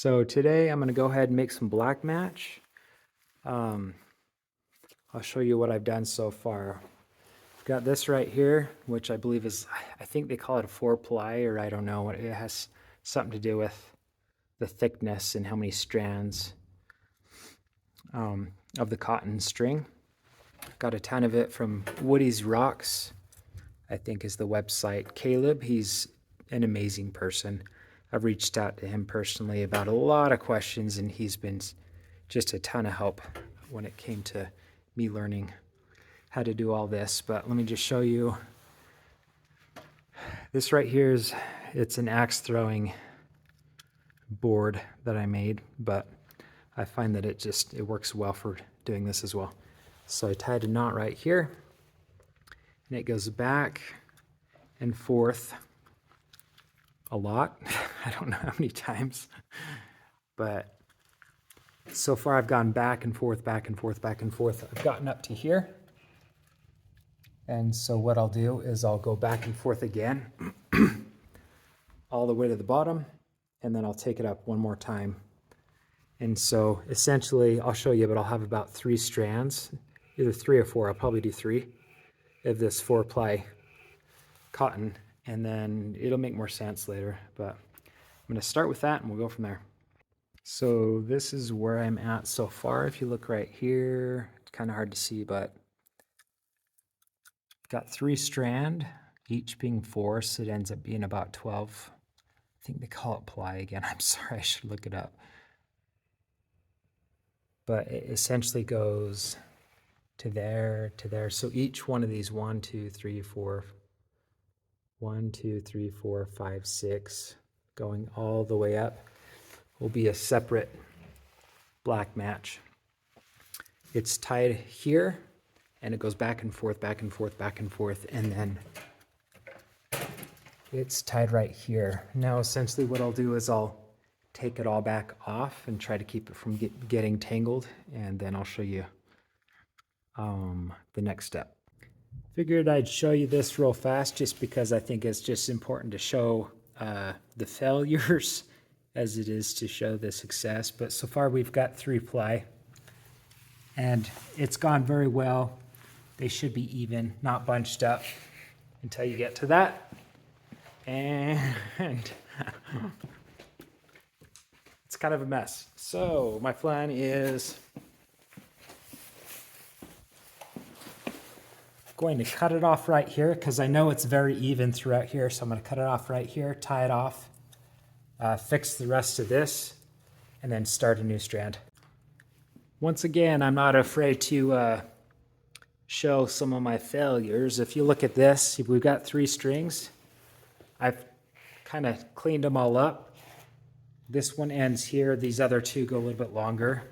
So today I'm going to go ahead and make some black match. I'll show you what I've done so far. I've got this right here, which I believe is, I think they call it a 4-ply, or I don't know. It has something to do with the thickness and how many strands of the cotton string. Got a ton of it from Woody's Rocks, I think is the website. Caleb, he's an amazing person. I've reached out to him personally about a lot of questions, and he's been just a ton of help when it came to me learning how to do all this. But let me just show you. This right here it's an axe throwing board that I made, but I find that it works well for doing this as well. So I tied a knot right here, and it goes back and forth a lot. I don't know how many times, but so far I've gone back and forth, back and forth, back and forth. I've gotten up to here. And so what I'll do is I'll go back and forth again all the way to the bottom, and then I'll take it up one more time. And so essentially, I'll show you, but I'll have about 3 strands, either 3 or 4. I'll probably do 3 of this 4-ply cotton, and then it'll make more sense later. But I'm going to start with that, and we'll go from there. So this is where I'm at so far. If you look right here, it's kind of hard to see, but got 3 strand, each being 4, so it ends up being about 12. I think they call it ply again. I'm sorry, I should look it up. But it essentially goes to there, to there. So each one of these 1, 2, 3, 4, 1, 2, 3, 4, 5, 6, going all the way up, will be a separate black match. It's tied here, and it goes back and forth, back and forth, back and forth, and then it's tied right here. Now essentially what I'll do is I'll take it all back off and try to keep it from getting tangled, and then I'll show you the next step. Figured I'd show you this real fast just because I think it's just important to show the failures as it is to show the success. But so far we've got 3-ply, and it's gone very well. They should be even, not bunched up until you get to that. And it's kind of a mess. So my plan is going to cut it off right here because I know it's very even throughout here. So I'm going to cut it off right here, tie it off, fix the rest of this, and then start a new strand. Once again, I'm not afraid to show some of my failures. If you look at this, we've got 3 strings. I've kind of cleaned them all up. This one ends here. These other 2 go a little bit longer.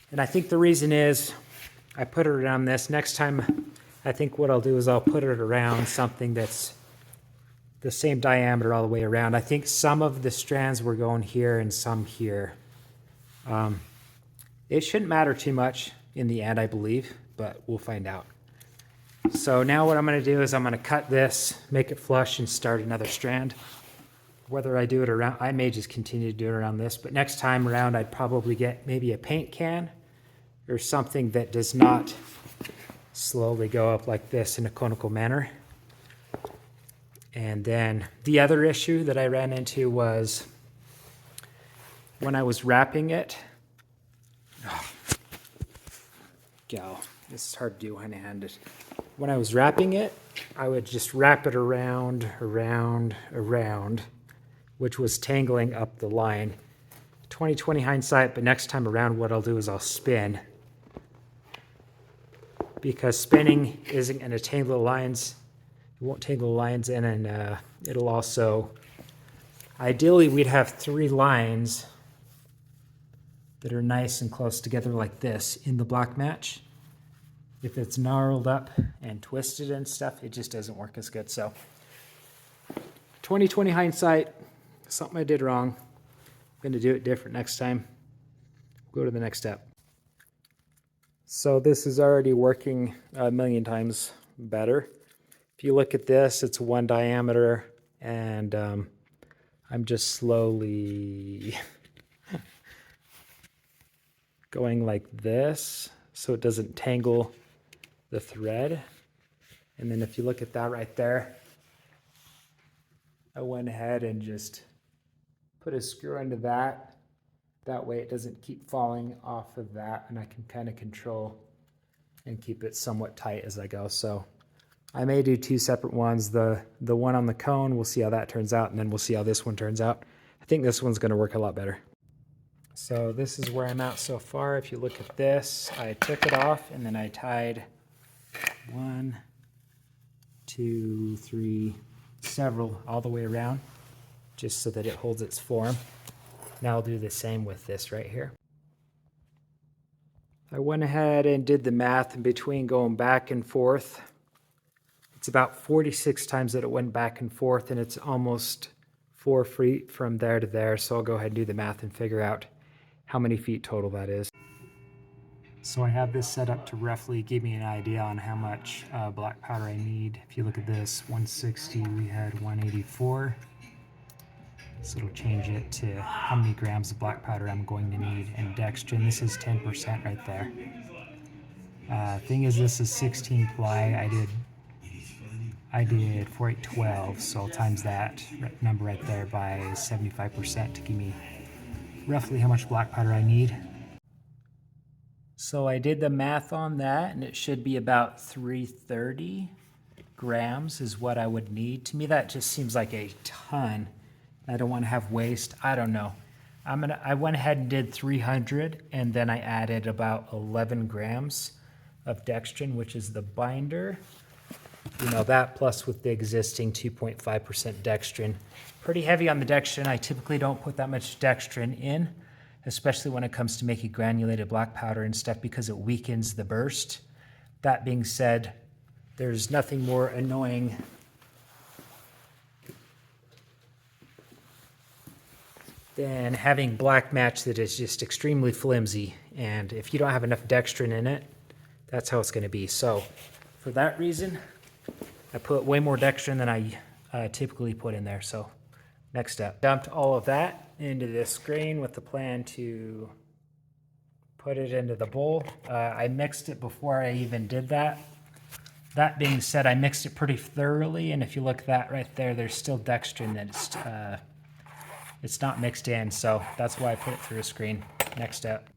And I think the reason is I put it around this. Next time, I think what I'll do is I'll put it around something that's the same diameter all the way around. I think some of the strands were going here and some here. It shouldn't matter too much in the end, I believe, but we'll find out. So now what I'm going to do is I'm going to cut this, make it flush, and start another strand. Whether I do it around, I may just continue to do it around this, but next time around I'd probably get maybe a paint can or something that does not slowly go up like this in a conical manner. And then the other issue that I ran into was when I was wrapping it. Gal, this is hard to do one-handed. When I was wrapping it, I would just wrap it around, which was tangling up the line. 20/20 hindsight, but next time around what I'll do is I'll spin. Because spinning isn't going to tangle the lines. It won't tangle the lines in, and it'll also, ideally we'd have 3 lines that are nice and close together like this in the black match. If it's gnarled up and twisted and stuff, it just doesn't work as good. So 20/20 hindsight, something I did wrong. I'm going to do it different next time. Go to the next step. So this is already working a million times better. If you look at this, it's 1 diameter, and I'm just slowly going like this so it doesn't tangle the thread. And then if you look at that right there, I went ahead and just put a screw into that. That way it doesn't keep falling off of that, and I can kind of control and keep it somewhat tight as I go. So I may do two separate ones. The one on the cone, we'll see how that turns out, and then we'll see how this one turns out. I think this one's gonna work a lot better. So this is where I'm at so far. If you look at this, I took it off and then I tied 1, 2, 3, several all the way around, just so that it holds its form. Now I'll do the same with this right here. I went ahead and did the math in between going back and forth. It's about 46 times that it went back and forth, and it's almost 4 feet from there to there. So I'll go ahead and do the math and figure out how many feet total that is. So I have this set up to roughly give me an idea on how much black powder I need. If you look at this, 160, we had 184. So it'll change it to how many grams of black powder I'm going to need. And dextrin, this is 10% right there. Thing is, this is 16 ply. I did 4812, so I'll times that number right there by 75% to give me roughly how much black powder I need. So I did the math on that, and it should be about 330 grams is what I would need. To me, that just seems like a ton. I don't want to have waste. I don't know. I went ahead and did 300, and then I added about 11 grams of dextrin, which is the binder. You know, that plus with the existing 2.5% dextrin. Pretty heavy on the dextrin. I typically don't put that much dextrin in, especially when it comes to making granulated black powder and stuff, because it weakens the burst. That being said, there's nothing more annoying than having black match that is just extremely flimsy. And if you don't have enough dextrin in it, that's how it's going to be. So for that reason, I put way more dextrin than I typically put in there. So next step, dumped all of that into this screen with the plan to put it into the bowl. I mixed it before I even did that. That being said, I mixed it pretty thoroughly, and if you look at that right there, there's still dextrin that it's not mixed in, so that's why I put it through a screen. Next step.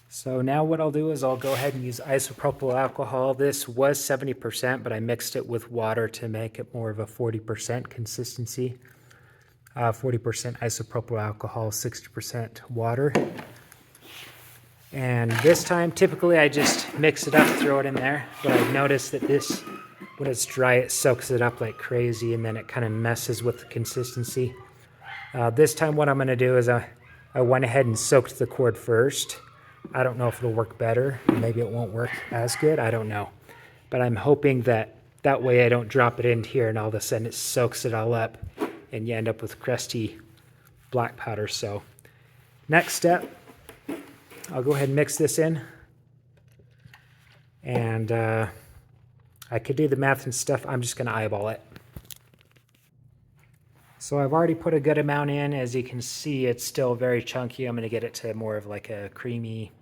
So now what I'll do is I'll go ahead and use isopropyl alcohol. This was 70%, but I mixed it with water to make it more of a 40% consistency. 40% isopropyl alcohol, 60% water. And this time, typically I just mix it up, throw it in there, but I've noticed that this, when it's dry, it soaks it up like crazy, and then it kind of messes with the consistency. This time what I'm going to do is I went ahead and soaked the cord first. I don't know if it'll work better. Maybe it won't work as good. I don't know. But I'm hoping that way I don't drop it in here and all of a sudden it soaks it all up and you end up with crusty black powder. So next step, I'll go ahead and mix this in. And I could do the math and stuff. I'm just going to eyeball it. So I've already put a good amount in. As you can see, it's still very chunky. I'm going to get it to more of like a creamy,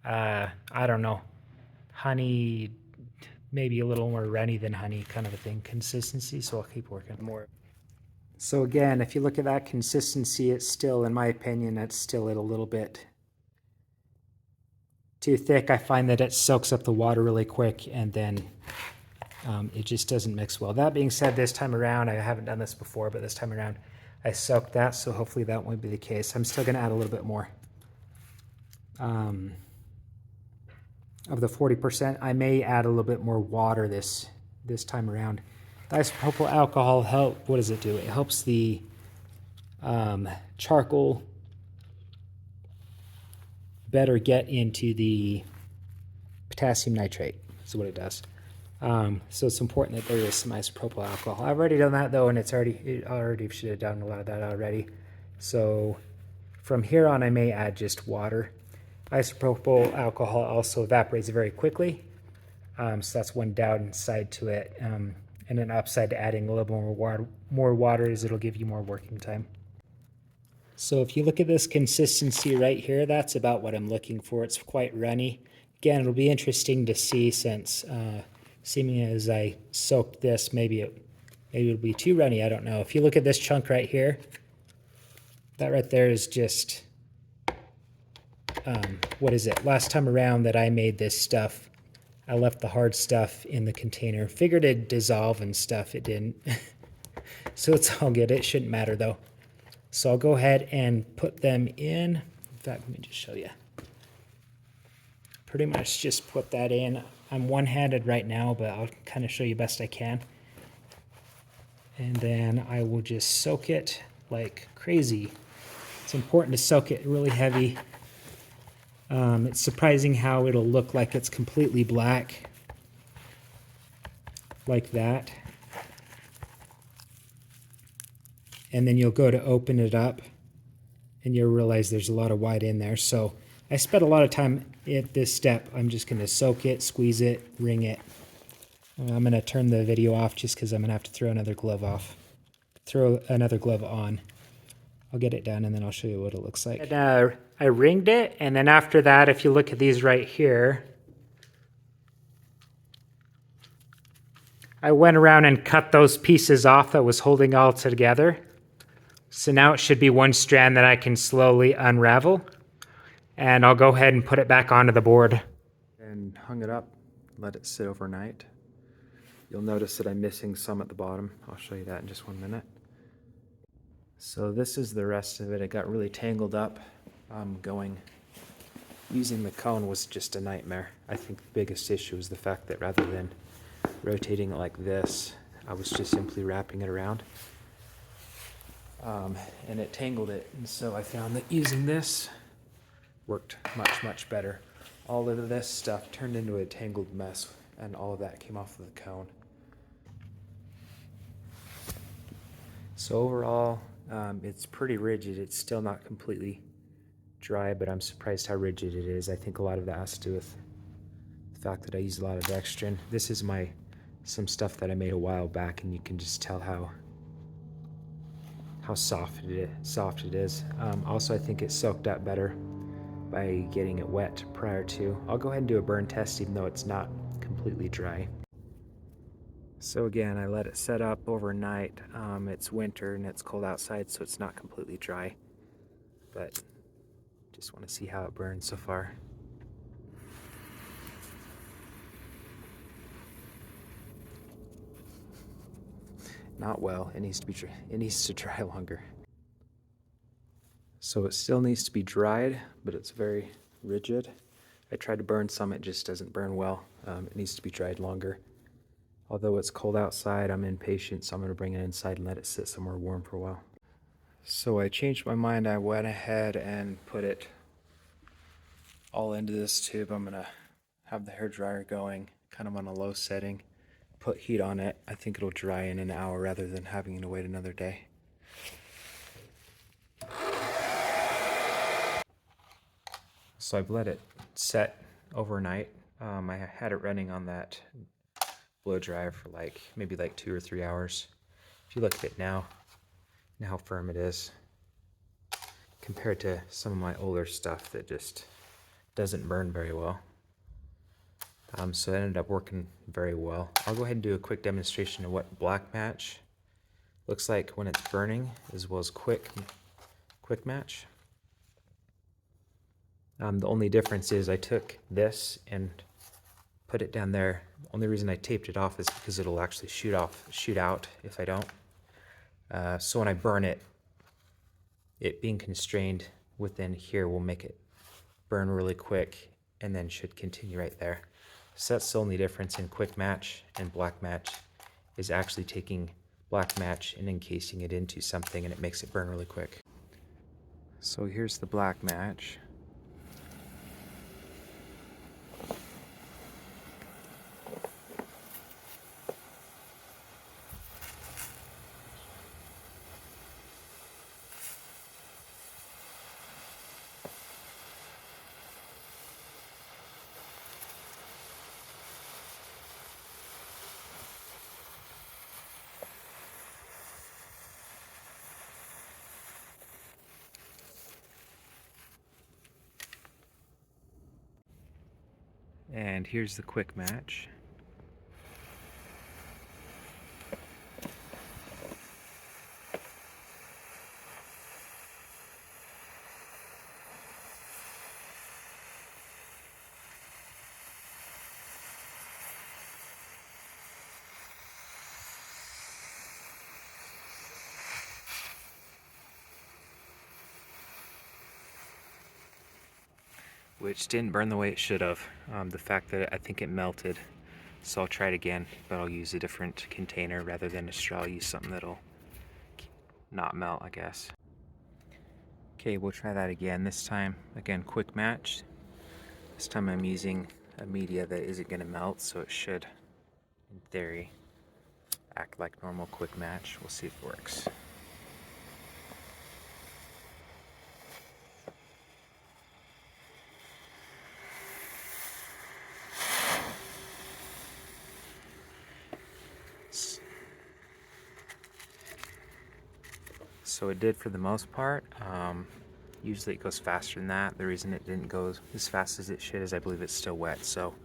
I don't know, honey, maybe a little more runny than honey kind of a thing, consistency. So I'll keep working more. So again, if you look at that consistency, it's still, in my opinion, that's still a little bit too thick. I find that it soaks up the water really quick, and then it just doesn't mix well. That being said, this time around, I haven't done this before, but this time around I soaked that, so hopefully that won't be the case. I'm still going to add a little bit more. Of the 40%, I may add a little bit more water this time around. Isopropyl alcohol what does it do? It helps the charcoal better get into the potassium nitrate, is what it does. So it's important that there is some isopropyl alcohol. I've already done that though, and it already should have done a lot of that already. So from here on, I may add just water. Isopropyl alcohol also evaporates very quickly, so that's one downside to it. And an upside to adding a little more water is it'll give you more working time. So if you look at this consistency right here, that's about what I'm looking for. It's quite runny. Again, it'll be interesting to see since seeming as I soaked this, maybe it'll be too runny, I don't know. If you look at this chunk right here, that right there is just, what is it? Last time around that I made this stuff, I left the hard stuff in the container. Figured it'd dissolve and stuff, it didn't. So it's all good, it shouldn't matter though. So I'll go ahead and put them in. In fact, let me just show you. Pretty much just put that in. I'm one-handed right now, but I'll kind of show you best I can. And then I will just soak it like crazy. It's important to soak it really heavy. It's surprising how it'll look like it's completely black, like that. And then you'll go to open it up, and you'll realize there's a lot of white in there. So I spent a lot of time at this step. I'm just going to soak it, squeeze it, wring it. I'm going to turn the video off just because I'm going to have to throw another glove on. I'll get it done and then I'll show you what it looks like. And, I wringed it, and then after that, if you look at these right here, I went around and cut those pieces off that was holding all together. So now it should be one strand that I can slowly unravel. And I'll go ahead and put it back onto the board. And hung it up, let it sit overnight. You'll notice that I'm missing some at the bottom. I'll show you that in just 1 minute. So this is the rest of it. It got really tangled up. Using the cone was just a nightmare. I think the biggest issue is the fact that rather than rotating it like this, I was just simply wrapping it around. And it tangled it. And so I found that using this worked much, much better. All of this stuff turned into a tangled mess, and all of that came off of the cone. So overall, it's pretty rigid. It's still not completely dry, but I'm surprised how rigid it is. I think a lot of that has to do with the fact that I use a lot of dextrin. This is some stuff that I made a while back, and you can just tell how soft it is. Also, I think it soaked up better by getting it wet prior to. I'll go ahead and do a burn test even though it's not completely dry. So again, I let it set up overnight. It's winter and it's cold outside, so it's not completely dry, but just want to see how it burns so far. Not well. It needs to dry longer. So it still needs to be dried, but it's very rigid. I tried to burn some, it just doesn't burn well. It needs to be dried longer. Although it's cold outside, I'm impatient, so I'm going to bring it inside and let it sit somewhere warm for a while. So I changed my mind. I went ahead and put it all into this tube. I'm going to have the hairdryer going kind of on a low setting. Put heat on it. I think it'll dry in an hour rather than having to wait another day. So I've let it set overnight. I had it running on that blow dryer for maybe 2 or 3 hours. If you look at it now and how firm it is compared to some of my older stuff that just doesn't burn very well. So it ended up working very well. I'll go ahead and do a quick demonstration of what black match looks like when it's burning, as well as quick match. The only difference is I took this and put it down there. The only reason I taped it off is because it'll actually shoot out if I don't. So when I burn it, it being constrained within here will make it burn really quick and then should continue right there. So that's the only difference in quick match and black match, is actually taking black match and encasing it into something, and it makes it burn really quick. So here's the black match. And here's the quick match. Which didn't burn the way it should have. The fact that I think it melted. So I'll try it again, but I'll use a different container rather than a straw. I'll use something that'll not melt, I guess. Okay, we'll try that again. This time, again, quick match. This time I'm using a media that isn't going to melt, so it should, in theory, act like normal quick match. We'll see if it works. So it did for the most part. Usually it goes faster than that. The reason it didn't go as fast as it should is I believe it's still wet. So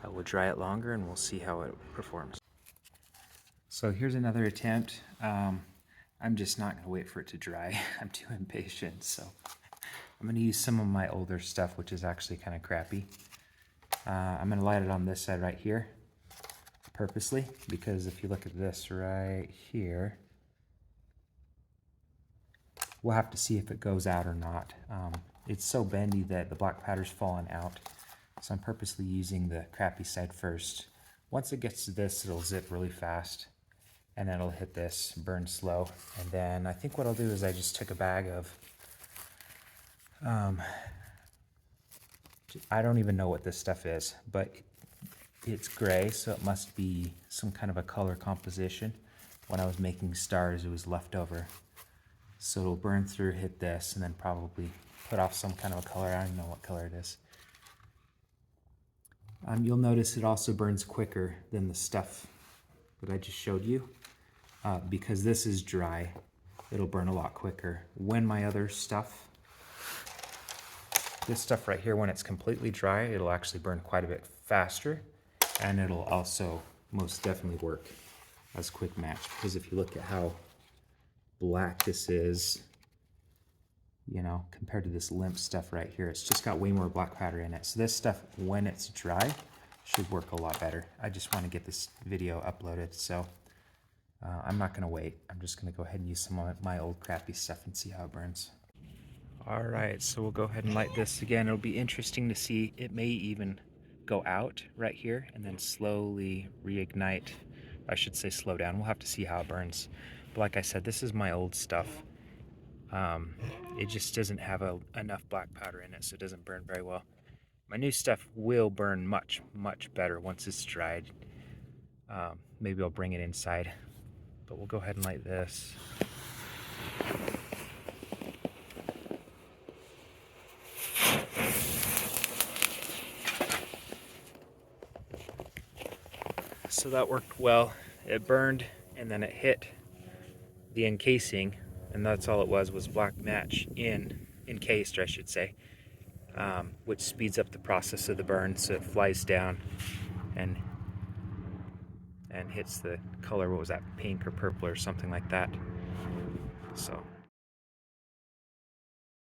I will dry it longer and we'll see how it performs. So here's another attempt. I'm just not going to wait for it to dry. I'm too impatient. So I'm going to use some of my older stuff, which is actually kind of crappy. I'm going to light it on this side right here purposely, because if you look at this right here, we'll have to see if it goes out or not. It's so bendy that the black powder's falling out. So I'm purposely using the crappy side first. Once it gets to this, it'll zip really fast. And then it'll hit this, burn slow. And then I think what I'll do is I just took a bag of, I don't even know what this stuff is, but it's gray, so it must be some kind of a color composition. When I was making stars, it was left over. So it'll burn through, hit this, and then probably put off some kind of a color. I don't even know what color it is. You'll notice it also burns quicker than the stuff that I just showed you. Because this is dry, it'll burn a lot quicker. When my other stuff, this stuff right here, when it's completely dry, it'll actually burn quite a bit faster, and it'll also most definitely work as quick match. Because if you look at how black this is, you know, compared to this limp stuff right here, it's just got way more black powder in it. So this stuff, when it's dry, should work a lot better. I just want to get this video uploaded, so I'm not going to wait. I'm just going to go ahead and use some of my old crappy stuff and see how it burns. Alright, so we'll go ahead and light this again. It'll be interesting to see. It may even go out right here and then slowly reignite. I should say slow down. We'll have to see how it burns. But like I said, this is my old stuff. It just doesn't have enough black powder in it, so it doesn't burn very well. My new stuff will burn much, much better once it's dried. Maybe I'll bring it inside. But we'll go ahead and light this. So that worked well. It burned and then it hit the encasing, and that's all it was black match encased, I should say, which speeds up the process of the burn, so it flies down and hits the color, what was that, pink or purple or something like that. So